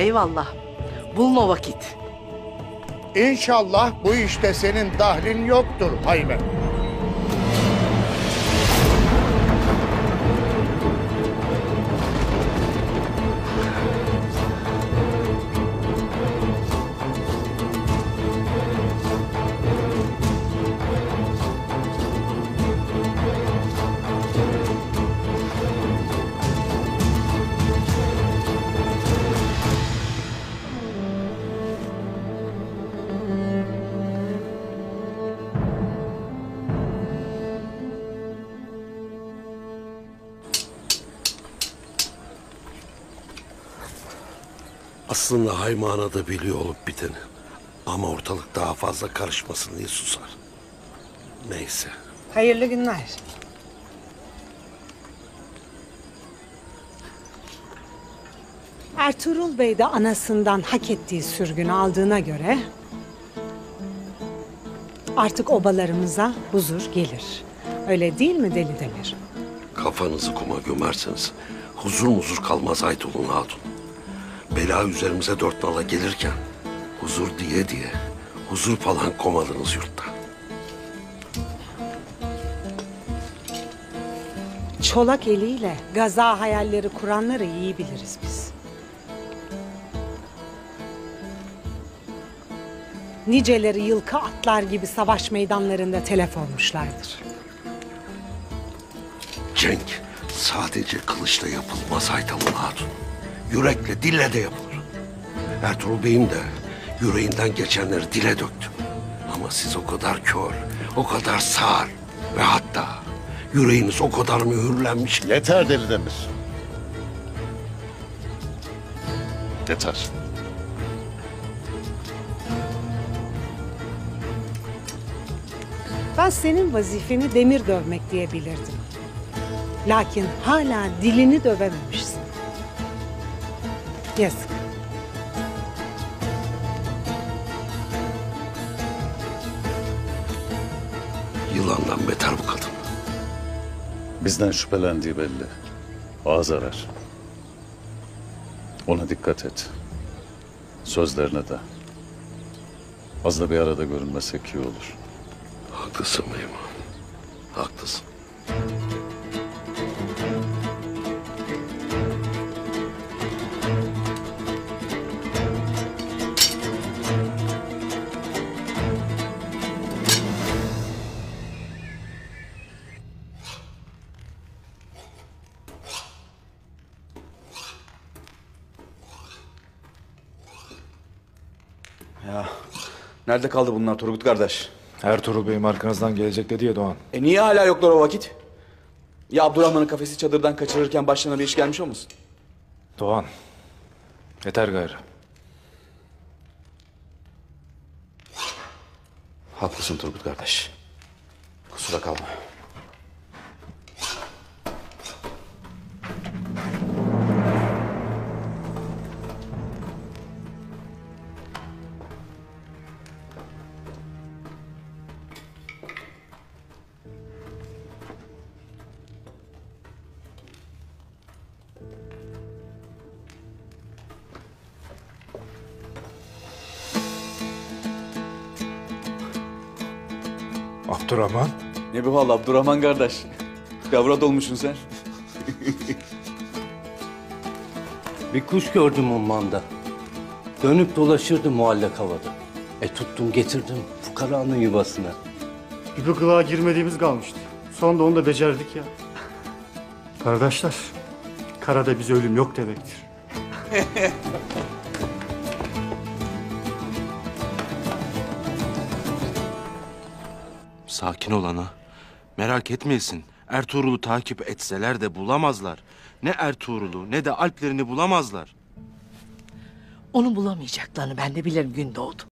Eyvallah. Bulun o vakit. İnşallah bu işte senin dahlin yoktur Haybe. Aslında Haymana da biliyor olup biteni. Ama ortalık daha fazla karışmasın diye susar. Neyse. Hayırlı günler. Ertuğrul Bey de anasından hak ettiği sürgünü aldığına göre artık obalarımıza huzur gelir. Öyle değil mi Deli Demir? Kafanızı kuma gömerseniz huzur kalmaz Aytol'un hatun. Bela üzerimize dört nala gelirken huzur diye huzur falan komadınız yurtta. Çolak eliyle gaza hayalleri kuranları iyi biliriz biz. Niceleri yılkı atlar gibi savaş meydanlarında telef olmuşlardır. Cenk sadece kılıçla yapılmaz Aytol'un hatun. Yürekle, dille de yapılır. Ertuğrul Bey'im de yüreğinden geçenleri dile döktü. Ama siz o kadar kör, o kadar sağır ve hatta yüreğiniz o kadar mühürlenmiş. Yeter Deli Demir. Yeter. Ben senin vazifeni demir dövmek diye bilirdim. Lakin hala dilini dövememişsin. Yazık. Yılandan beter bu kadın. Bizden şüphelendiği belli. Ağız arar. Ona dikkat et. Sözlerine de. Az da bir arada görünmesek iyi olur. Haklısın Meymun. Haklısın. Ya nerede kaldı bunlar Turgut kardeş? Ertuğrul Bey'im arkanızdan gelecek dedi ya Doğan. Niye hala yoklar o vakit? Ya Abdurrahman'ın kafesi çadırdan kaçırırken başlarına bir iş gelmiş olmasın? Doğan. Yeter gayrı. Haklısın Turgut kardeş. Kusura kalma. Abdurrahman. Ne bu hal Abdurrahman kardeş? Gavrat olmuşsun sen. Bir kuş gördüm ummanda. Dönüp dolaşırdı muallak havada. Tuttum getirdim fukaranın yuvasına. Bir kılığa girmediğimiz kalmıştı. Sonunda onu da becerdik ya. Kardeşler, karada bize ölüm yok demektir. Sakin ol ana. Merak etmeyesin. Ertuğrul'u takip etseler de bulamazlar. Ne Ertuğrul'u ne de Alplerini bulamazlar. Onu bulamayacaklarını ben de bilirim Gündoğdu.